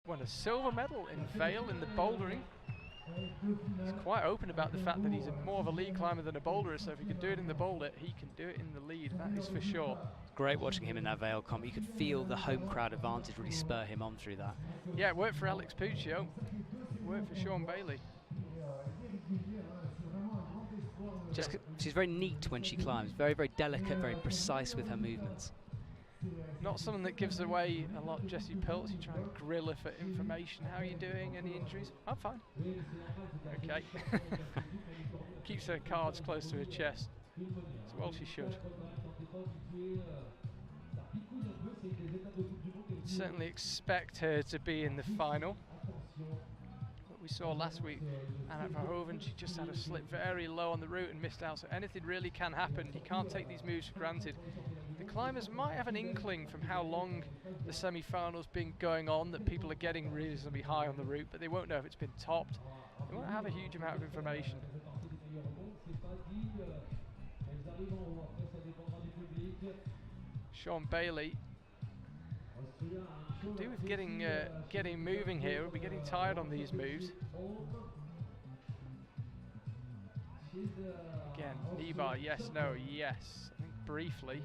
won a silver medal in Vale in the bouldering. He's quite open about the fact that he's more of a lead climber than a boulderer, so if he can do it in the boulder, he can do it in the lead, that is for sure. Great watching him in that Vale comp. You could feel the home crowd advantage really spur him on through that. Yeah, it worked for Alex Puccio, it worked for Sean Bailey. She's very neat when she climbs, very, very delicate, very precise with her movements. Not someone that gives away a lot. Jessie Pilz, you try and grill her for information. How are you doing? Any injuries? I'm fine. Okay. Keeps her cards close to her chest. So well she should. Certainly expect her to be in the final. What we saw last week, Anna Verhoeven, she just had a slip very low on the route and missed out. So anything really can happen. You can't take these moves for granted. The climbers might have an inkling from how long the semi-final's been going on that people are getting reasonably high on the route, but they won't know if it's been topped. They won't have a huge amount of information. Sean Bailey could do with getting moving here. We'll be getting tired on these moves. Again, knee bar, yes, no, yes. I think briefly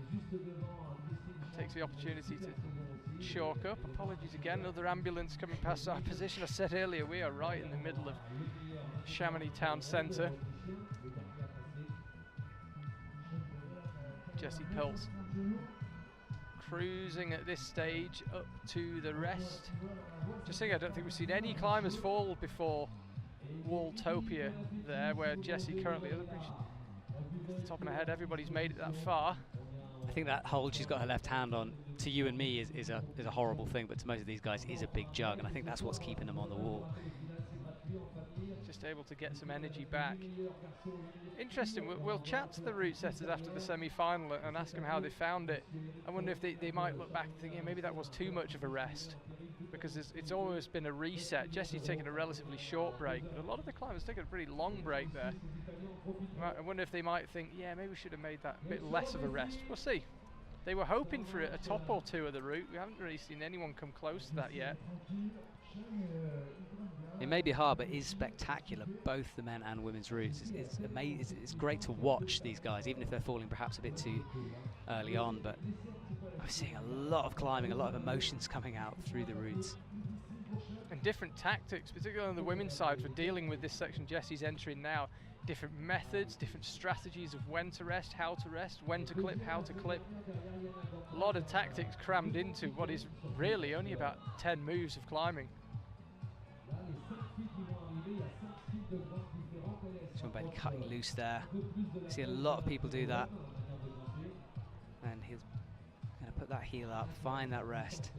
takes the opportunity to chalk up. Apologies again, another ambulance coming past our position. I said earlier, we are right in the middle of Chamonix town centre. Jessie Pilz cruising at this stage up to the rest. Just saying, I don't think we've seen any climbers fall before Walltopia there, where Jessie currently is. Off the top of my head, everybody's made it that far. I think that hold she's got her left hand on, to you and me, is a horrible thing, but to most of these guys is a big jug, and I think that's what's keeping them on the wall. Just able to get some energy back. Interesting, we'll chat to the route setters after the semi-final and ask them how they found it. I wonder if they might look back and think, yeah, maybe that was too much of a rest, because it's almost been a reset. Jessie's taken a relatively short break, but a lot of the climbers taken a pretty long break there. I wonder if they might think, yeah, maybe we should have made that a bit less of a rest. We'll see. They were hoping for a top or two of the route. We haven't really seen anyone come close to that yet. It may be hard, but it is spectacular, both the men and women's routes. It's amazing. It's great to watch these guys, even if they're falling perhaps a bit too early on, but I'm seeing a lot of climbing, a lot of emotions coming out through the routes. And different tactics, particularly on the women's side, for dealing with this section Jessie's entering now. Different methods, different strategies of when to rest, how to rest, when to clip, how to clip. A lot of tactics crammed into what is really only about 10 moves of climbing. Sean Bailey cutting loose there. I see a lot of people do that. And he's going to put that heel up, find that rest.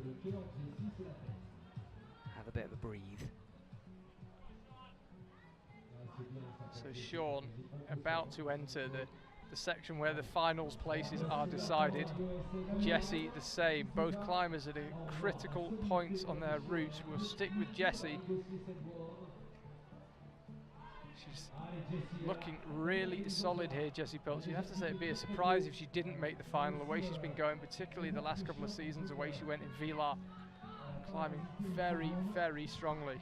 Have a bit of a breathe. So Sean about to enter the section where the finals places are decided. Jessie the same. Both climbers at a critical points on their route. We'll stick with Jessie. She's looking really solid here, Jessie Pilz. You'd have to say it'd be a surprise if she didn't make the final. The way she's been going, particularly the last couple of seasons, the way she went in Vila, climbing very, very strongly.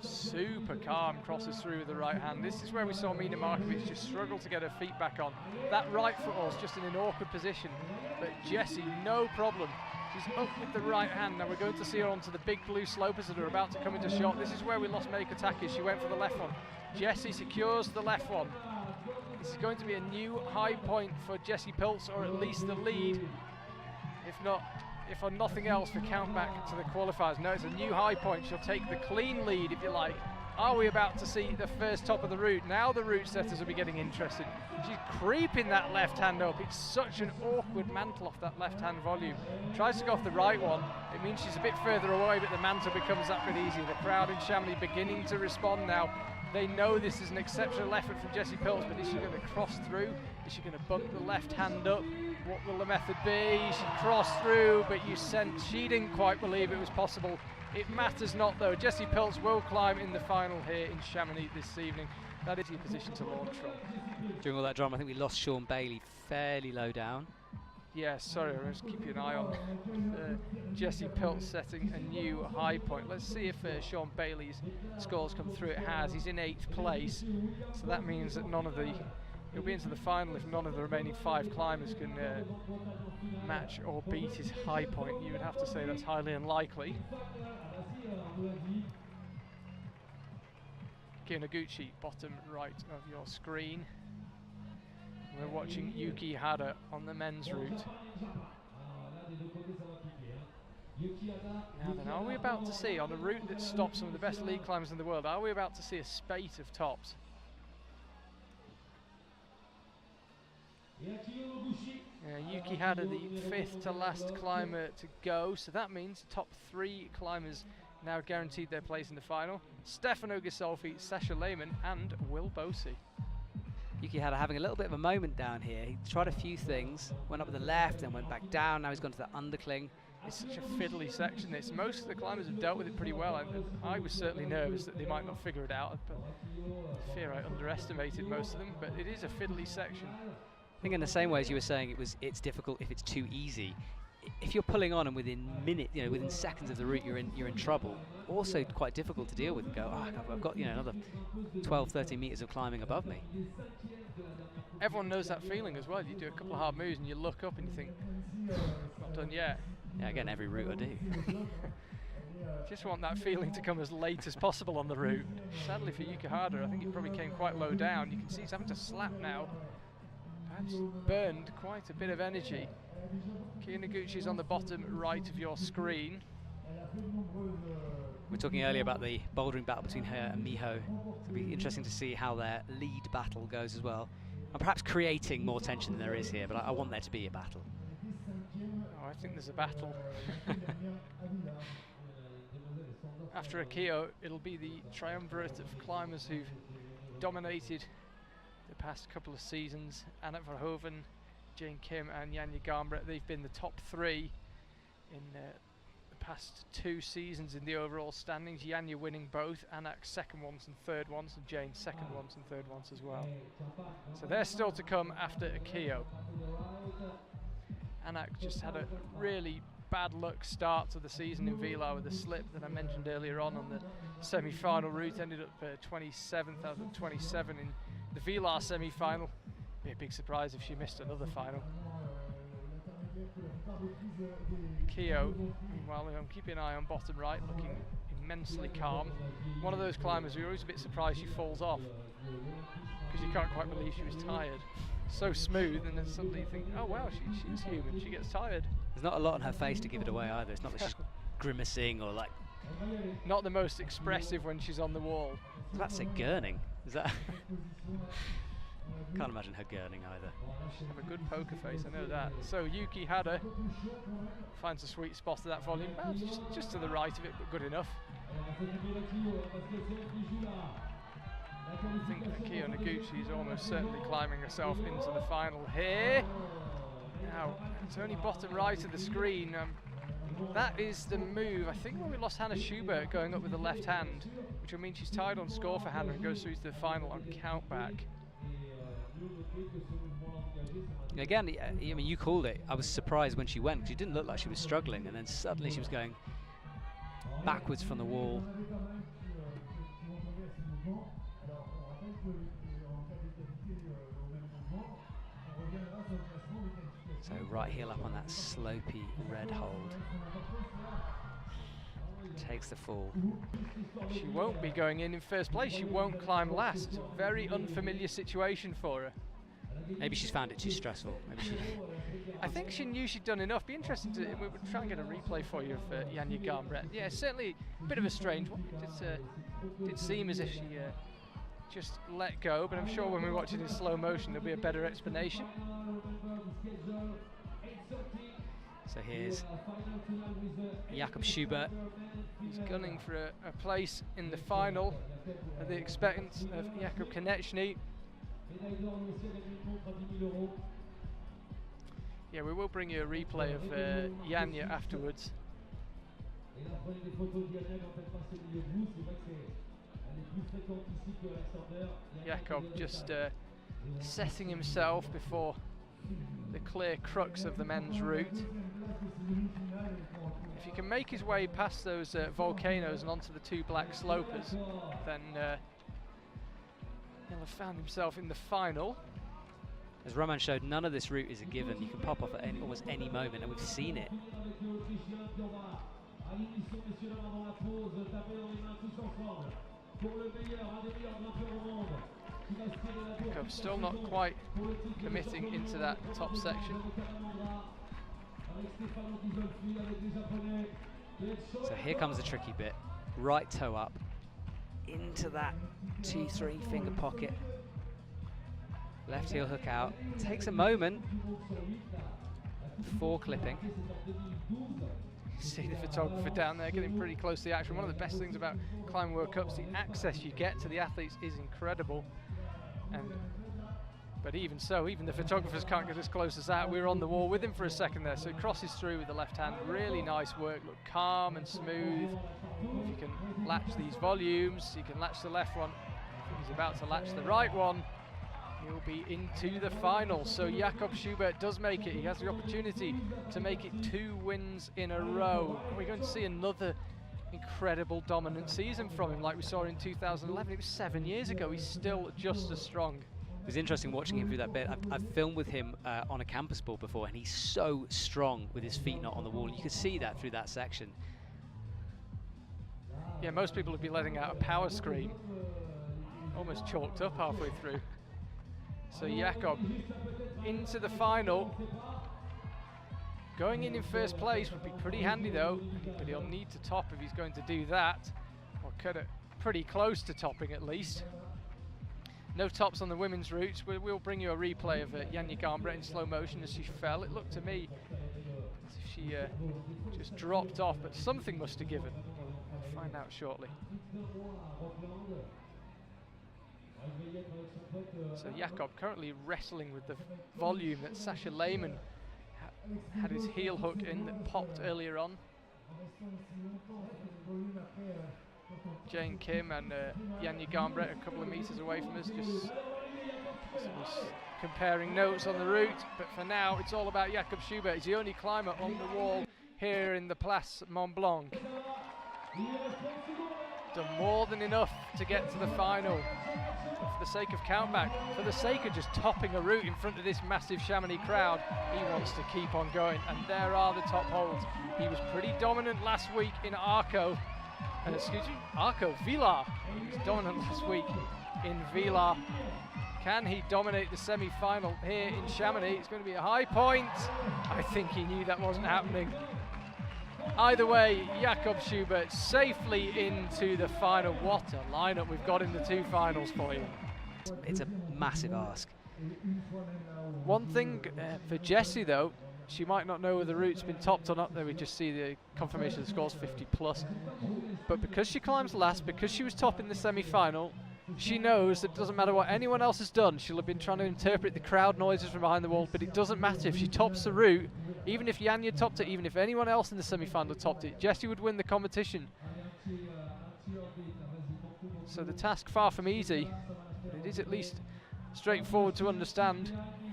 Super calm, crosses through with the right hand. This is where we saw Mina Markovic just struggle to get her feet back on. That right foot was just in an awkward position, but Jessie, no problem. She's up with the right hand. Now we're going to see her onto the big blue slopers that are about to come into shot. This is where we lost Meiko Taki. She went for the left one. Jessie secures the left one. This is going to be a new high point for Jessie Pilz, or at least the lead. If for nothing else, for countback to the qualifiers. No, it's a new high point. She'll take the clean lead, if you like. Are we about to see the first top of the route? Now the route setters will be getting interested. She's creeping that left hand up. It's such an awkward mantle off that left hand volume. Tries to go off the right one. It means she's a bit further away, but the mantle becomes that bit easier. The crowd in Chamonix beginning to respond now. They know this is an exceptional effort from Jessie Pilz, but is she going to cross through? Is she going to bump the left hand up? What will the method be? She crossed through, but she didn't quite believe it was possible. It matters not though. Jessie Pilz will climb in the final here in Chamonix this evening. That is your position to launch from. During all that drama, I think we lost Sean Bailey fairly low down. Yeah, sorry, I'll just keep an eye on Jesse Pilt setting a new high point. Let's see if Sean Bailey's scores come through. It has. He's in 8th place, so that means that he'll be into the final if none of the remaining 5 climbers can match or beat his high point. You would have to say that's highly unlikely. Kyo Noguchi, bottom right of your screen. We're watching Yuki Hada on the men's route. Now then, are we about to see, on a route that stops some of the best lead climbers in the world, are we about to see a spate of tops? Yuki Hada, the 5th to last climber to go, so that means the top 3 climbers now guaranteed their place in the final. Stefano Ghisolfi, Sasha Lehmann and Will Bosey. Yuki Hada having a little bit of a moment down here. He tried a few things, went up with the left, then went back down. Now he's gone to the undercling. It's such a fiddly section. Most of the climbers have dealt with it pretty well. I was certainly nervous that they might not figure it out, but I fear I underestimated most of them. But it is a fiddly section. I think in the same way as you were saying, it's difficult if it's too easy. If you're pulling on and within minutes, within seconds of the route, you're in trouble. Also quite difficult to deal with and go, oh, I've got another 12, 13 meters of climbing above me. Everyone knows that feeling as well. You do a couple of hard moves and you look up and you think, not done yet. Yeah, again, every route I do. Just want that feeling to come as late as possible on the route. Sadly for Yuki Hada, I think it probably came quite low down. You can see he's having to slap now. Perhaps burned quite a bit of energy. Kyo Noguchi's on the bottom right of your screen. We're talking earlier about the bouldering battle between her and Miho. It'll be interesting to see how their lead battle goes as well. And perhaps creating more tension than there is here, but I want there to be a battle. Oh, I think there's a battle. After Akio, it'll be the triumvirate of climbers who've dominated the past couple of seasons. Anna Verhoeven, Jane Kim and Janja Garnbret. They've been the top 3 in the past 2 seasons in the overall standings. Janja winning both, Anak second ones and third ones, and Jane second ones and third ones as well. So they're still to come after Akio. Anak just had a really bad luck start to the season in Vila with the slip that I mentioned earlier on the semi-final route. Ended up 27th out of 27 in the Vila semi-final. Be a big surprise if she missed another final. Kyo, meanwhile, I'm keeping an eye on bottom right, looking immensely calm. One of those climbers who you're always a bit surprised she falls off, because you can't quite believe she was tired. So smooth, and then suddenly you think, oh wow, she's human, she gets tired. There's not a lot on her face to give it away either. It's not that she's grimacing or like... Not the most expressive when she's on the wall. I was about to say gurning. Is that... Can't imagine her gurning either. She'll have a good poker face, I know that. So Yuki Hada finds a sweet spot of that volume, just to the right of it, but good enough. I think Kyo Noguchi is almost certainly climbing herself into the final here. Now, it's only bottom right of the screen. That is the move. I think when we lost Hannah Schubert going up with the left hand, which will mean she's tied on score for Hannah and goes through to the final on countback. Again, I mean, you called it. I was surprised when she went, because it didn't look like she was struggling, and then suddenly she was going backwards from the wall. So right heel up on that slopey red hold. Takes the fall. She won't be going in first place. She won't climb last. It's a very unfamiliar situation for her. Maybe she's found it too stressful. Maybe she I think she knew she'd done enough. Be interesting to. We would try and get a replay for you of Janja Garnbret. Yeah, certainly a bit of a strange one. It did seem as if she just let go, but I'm sure when we watch it in slow motion, there'll be a better explanation. So here's Jakob Schubert. He's gunning for a place in the final at the expense of Jakub Konechny. Yeah, we will bring you a replay of Janja afterwards. Jakob just setting himself before the clear crux of the men's route. If he can make his way past those volcanoes and onto the two black slopers, then he'll have found himself in the final. As Roman showed, none of this route is a given. You can pop off at almost any moment, and we've seen it. Jakob still not quite committing into that top section. So here comes the tricky bit. Right toe up into that 2-3 finger pocket. Left heel hook out. Takes a moment before clipping. See the photographer down there getting pretty close to the action. One of the best things about Climbing World Cups, the access you get to the athletes is incredible. But even so, even the photographers can't get as close as that. We were on the wall with him for a second there, so he crosses through with the left hand. Really nice work, look calm and smooth. If you can latch these volumes, you can latch the left one. He's about to latch the right one. He'll be into the final. So Jakob Schubert does make it. He has the opportunity to make it 2 wins in a row. We're going to see another incredible dominant season from him like we saw in 2011. It was 7 years ago. He's still just as strong. It was interesting watching him through that bit. I've filmed with him on a campus ball before, and he's so strong with his feet not on the wall. You could see that through that section. Yeah, most people would be letting out a power scream. Almost chalked up halfway through. So Jakob into the final. Going in first place would be pretty handy though, but he'll need to top if he's going to do that, or cut it pretty close to topping at least. No tops on the women's routes. We'll bring you a replay of Janja Garnbret in slow motion as she fell. It looked to me as if she just dropped off, but something must have given. We'll find out shortly. So Jakob currently wrestling with the volume that Sasha Lehmann had his heel hook in that popped earlier on. Jane Kim and Janja Garnbret a couple of meters away from us, just comparing notes on the route. But for now, it's all about Jakob Schubert. He's the only climber on the wall here in the Place Mont Blanc. Done more than enough to get to the final. For the sake of countback, for the sake of just topping a route in front of this massive Chamonix crowd, he wants to keep on going. And there are the top holds. He was pretty dominant last week in Arco. Arco Villars. He was dominant last week in Villars. Can he dominate the semi-final here in Chamonix? It's going to be a high point. I think he knew that wasn't happening. Either way, Jakob Schubert safely into the final. What a lineup we've got in the 2 finals for you. It's a massive ask. One thing for Jessie though, she might not know whether the route's been topped or not. There we just see the confirmation of the scores, 50 plus. But because she climbs last, because she was top in the semi-final, she knows that it doesn't matter what anyone else has done. She'll have been trying to interpret the crowd noises from behind the wall, but it doesn't matter. If she tops the route, even if Janja topped it, even if anyone else in the semi-final topped it, Jessie would win the competition. So the task far from easy, but it is at least straightforward to understand.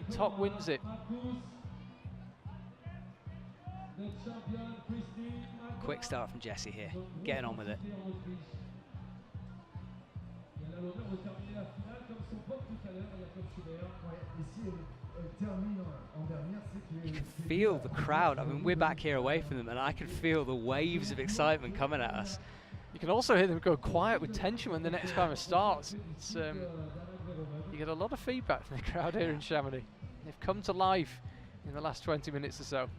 The top wins it. Quick start from Jessie here, getting on with it. You can feel the crowd. I mean, we're back here away from them, and I can feel the waves of excitement coming at us. You can also hear them go quiet with tension when the next climber starts. It's, you get a lot of feedback from the crowd here in Chamonix. They've come to life in the last 20 minutes or so.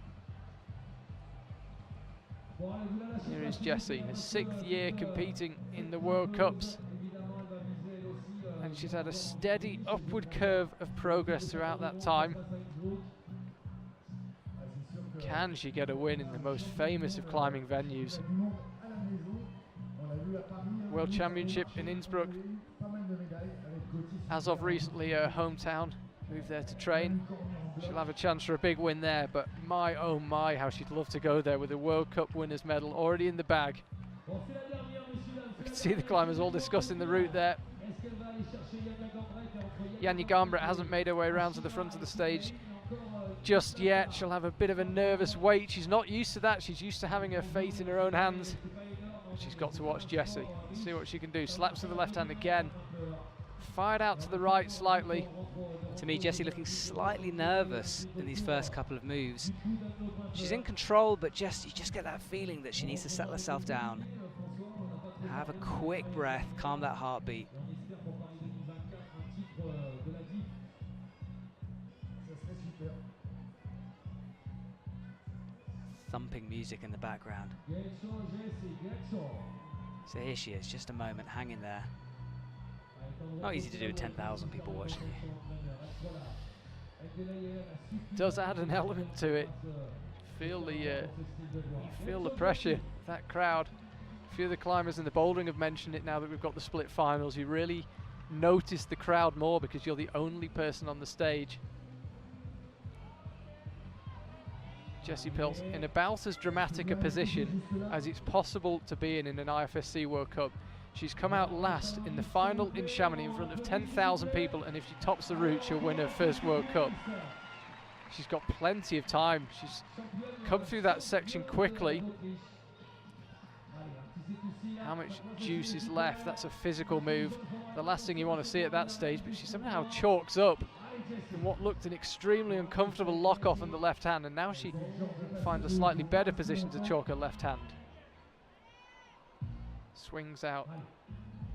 Here is Jessie, her 6th year competing in the World Cups. And she's had a steady upward curve of progress throughout that time. Can she get a win in the most famous of climbing venues? World Championship in Innsbruck. As of recently, her hometown, moved there to train. She'll have a chance for a big win there, but my oh my, how she'd love to go there with a World Cup winners medal already in the bag. We can see the climbers all discussing the route there. Janja Garnbret hasn't made her way around to the front of the stage just yet. She'll have a bit of a nervous wait. She's not used to that. She's used to having her fate in her own hands. She's got to watch Jessie, see what she can do. Slaps with the left hand again. Fired out to the right slightly. To me, Jessie looking slightly nervous in these first couple of moves. She's in control, but you just get that feeling that she needs to settle herself down. Have a quick breath, calm that heartbeat. Thumping music in the background. So here she is, just a moment, hang in there. Not easy to do with 10,000 people watching you. Does add an element to it. You feel the pressure, that crowd. A few of the climbers in the bouldering have mentioned it now that we've got the split finals. You really notice the crowd more because you're the only person on the stage. Jessie Pilz in about as dramatic a position as it's possible to be in an IFSC World Cup. She's come out last in the final in Chamonix in front of 10,000 people, and if she tops the route, she'll win her first World Cup. She's got plenty of time. She's come through that section quickly. How much juice is left? That's a physical move. The last thing you want to see at that stage, but she somehow chalks up in what looked an extremely uncomfortable lock off on the left hand, and now she finds a slightly better position to chalk her left hand. Swings out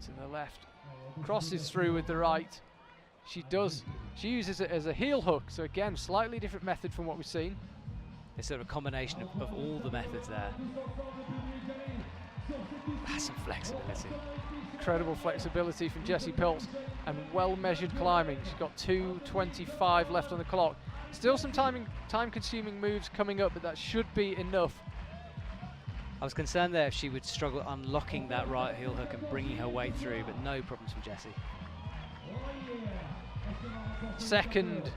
to the left, crosses through with the right. She uses it as a heel hook, so again, slightly different method from what we've seen. It's sort of a combination of all the methods there. That's some flexibility. Incredible flexibility from Jessie Pilz and well-measured climbing. She's got 2:25 left on the clock. Still some time-consuming moves coming up, but that should be enough. I was concerned there if she would struggle unlocking that right heel hook and bringing her weight through, but no problems from Jessie. Second,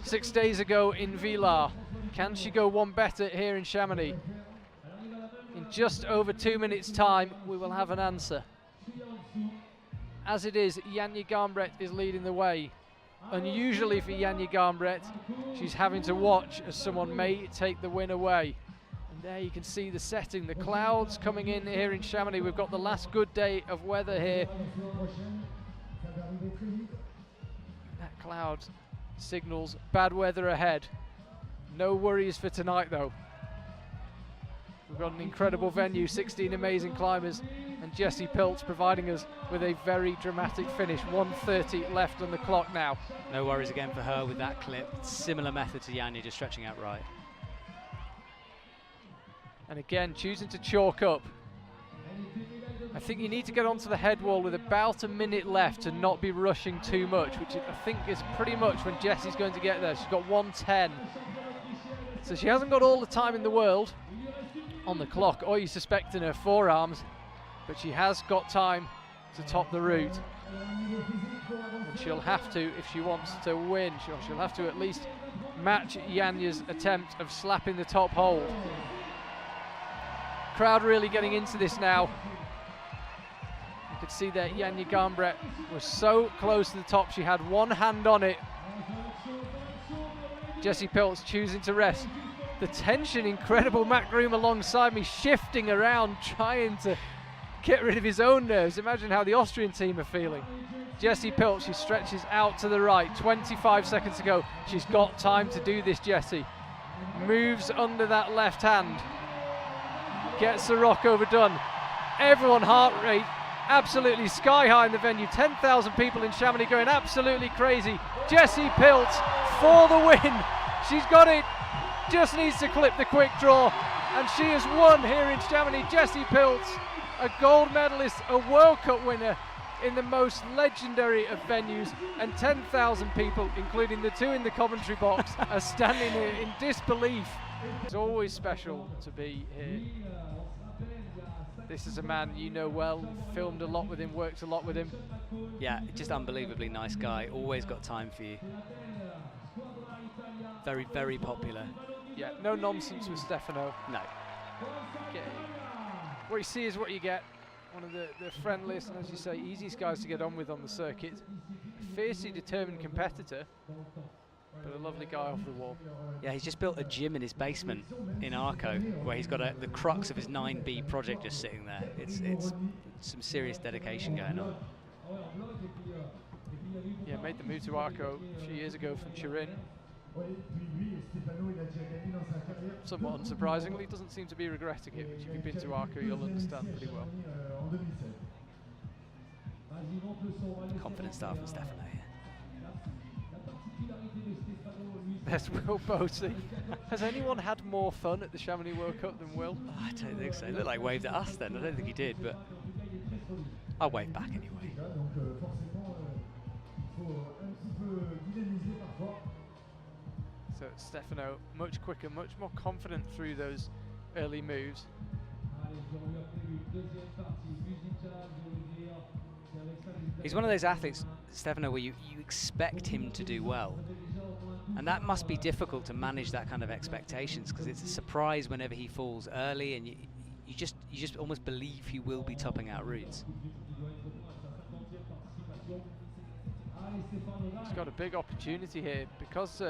6 days ago in Villars. Can she go one better here in Chamonix? In just over 2 minutes' time, we will have an answer. As it is, Janja Garnbret is leading the way. Unusually for Janja Garnbret, she's having to watch as someone may take the win away. And there you can see the setting, the clouds coming in here in Chamonix. We've got the last good day of weather here. That cloud signals bad weather ahead. No worries for tonight though. We've got an incredible venue, 16 amazing climbers, and Jessie Pilz providing us with a very dramatic finish. 1:30 left on the clock now. No worries again for her with that clip. Similar method to Janja, just stretching out right. And again, choosing to chalk up. I think you need to get onto the head wall with about a minute left to not be rushing too much, which I think is pretty much when Jessie's going to get there. She's got 1:10. So she hasn't got all the time in the world on the clock, or you suspect in her forearms, but she has got time to top the route. And she'll have to, if she wants to win, she'll have to at least match Janja's attempt of slapping the top hold. Crowd really getting into this now. You could see that Janja Garnbret was so close to the top, she had one hand on it. Jessie Pilz choosing to rest. The tension, incredible. Matt Groom alongside me, shifting around, trying to get rid of his own nerves. Imagine how the Austrian team are feeling. Jessie Pilz, she stretches out to the right, 25 seconds to go. She's got time to do this, Jessie. Moves under that left hand. Gets the rock overdone. Everyone heart rate absolutely sky high in the venue. 10,000 people in Chamonix going absolutely crazy. Jessie Pilz for the win. She's got it. Just needs to clip the quick draw, and she has won here in Chamonix. Jessie Pilz, a gold medalist, a World Cup winner in the most legendary of venues, and 10,000 people, including the two in the commentary box, are standing here in disbelief. It's always special to be here. This is a man you know well, filmed a lot with him, worked a lot with him. Yeah, just unbelievably nice guy, always got time for you. Very, very popular. Yeah, no nonsense with Stefano. No. Okay. What you see is what you get. One of the friendliest and, as you say, easiest guys to get on with on the circuit. A fiercely determined competitor. but a lovely guy off the wall. Yeah, he's just built a gym in his basement in Arco, where he's got the crux of his 9B project just sitting there. It's some serious dedication going on. Yeah, made the move to Arco a few years ago from Turin. Somewhat unsurprisingly, doesn't seem to be regretting it, which if you've been to Arco, you'll understand pretty well. Confident start from Stefano here. There's Will Boaty. Has anyone had more fun at the Chamonix World Cup than Will? Oh, I don't think so. He looked like waved at us then. I don't think he did, but I'll wave back anyway. So Stefano much quicker, much more confident through those early moves. He's one of those athletes, Stefano, where you expect him to do well. And that must be difficult to manage that kind of expectations, because it's a surprise whenever he falls early, and you just almost believe he will be topping out routes. He's got a big opportunity here because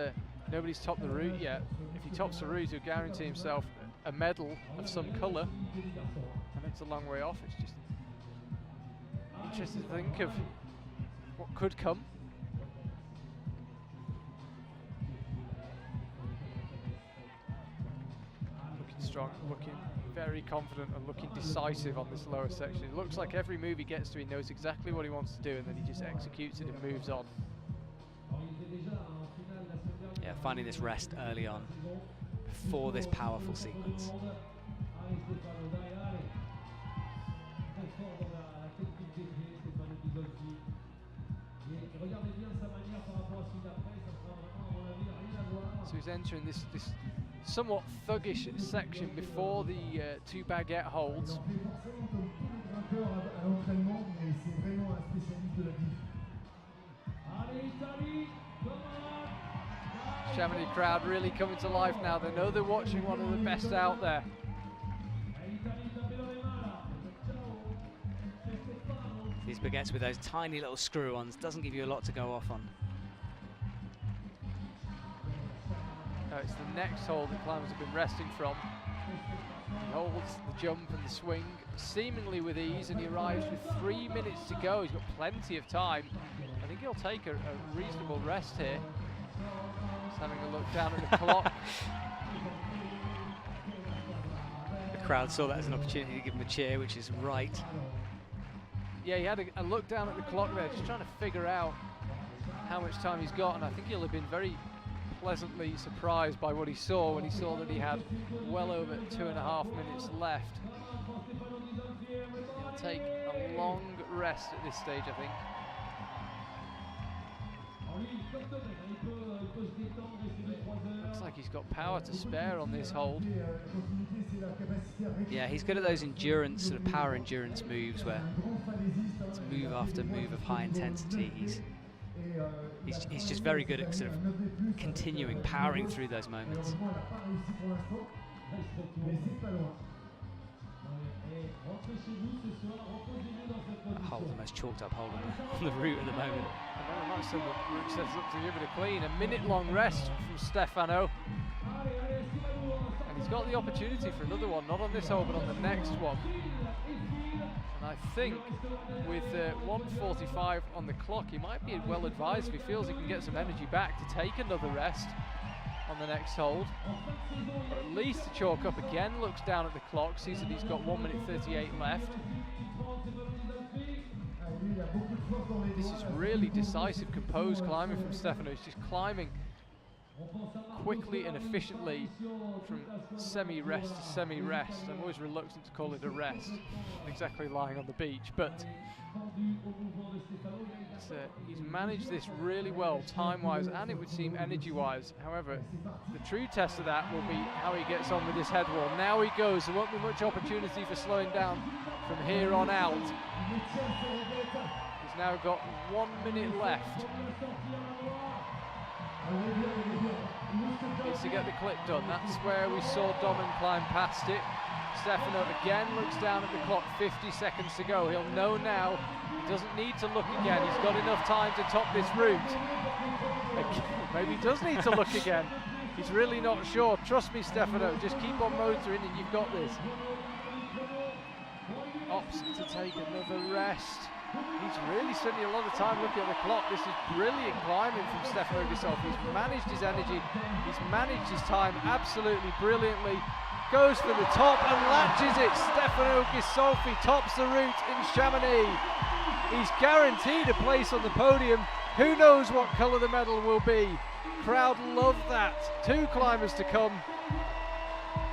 nobody's topped the route yet. If he tops the route, he'll guarantee himself a medal of some colour, and it's a long way off. It's just interesting to think of what could come. Looking strong, looking very confident, and looking decisive on this lower section. It looks like every move he gets to, he knows exactly what he wants to do, and then he just executes it and moves on. Yeah, finding this rest early on before this powerful sequence. So he's entering this somewhat thuggish section before the two baguette holds. Chamonix crowd really coming to life now. They know they're watching one of the best out there. These baguettes with those tiny little screw-ons doesn't give you a lot to go off on. It's the next hold that climbers have been resting from. He holds the jump and the swing seemingly with ease, and he arrives with 3 minutes to go. He's got plenty of time. I think he'll take a reasonable rest here. Just having a look down at the clock. The crowd saw that as an opportunity to give him a cheer, which is right. Yeah, he had a look down at the clock there, just trying to figure out how much time he's got, and I think he'll have been very pleasantly surprised by what he saw when he saw that he had well over 2.5 minutes left. He'll take a long rest at this stage, I think. Looks like he's got power to spare on this hold. Yeah, he's good at those endurance, sort of power endurance moves where it's move after move of high intensity. He's just very good at sort of continuing, powering through those moments. That hole, the most chalked up hole on the route at the moment. And very much so the route sets up to give it a clean. A minute-long rest from Stefano. And he's got the opportunity for another one, not on this hole, but on the next one. And I think with 1:45 on the clock, he might be well advised if he feels he can get some energy back to take another rest on the next hold. Or at least to chalk up again, looks down at the clock, sees that he's got 1 minute 38 left. This is really decisive, composed climbing from Stefano. He's just climbing quickly and efficiently from semi-rest to semi-rest. I'm always reluctant to call it a rest, not exactly lying on the beach, but he's managed this really well time-wise, and it would seem energy-wise. However, the true test of that will be how he gets on with this head wall. Now he goes, there won't be much opportunity for slowing down from here on out. He's now got 1 minute left. Needs to get the clip done. That's where we saw Domen climb past it. Stefano again looks down at the clock, 50 seconds to go. He'll know now doesn't need to look again. He's got enough time to top this route. Maybe he does need to look again. He's really not sure. Trust me, Stefano, just keep on motoring and you've got this. Opts to take another rest. He's really spending a lot of time looking at the clock. This is brilliant climbing from Stefano Ghisolfi. He's managed his energy, he's managed his time absolutely brilliantly. Goes for the top and latches it. Stefano Ghisolfi tops the route in Chamonix. He's guaranteed a place on the podium. Who knows what colour the medal will be? Crowd love that. 2 climbers to come.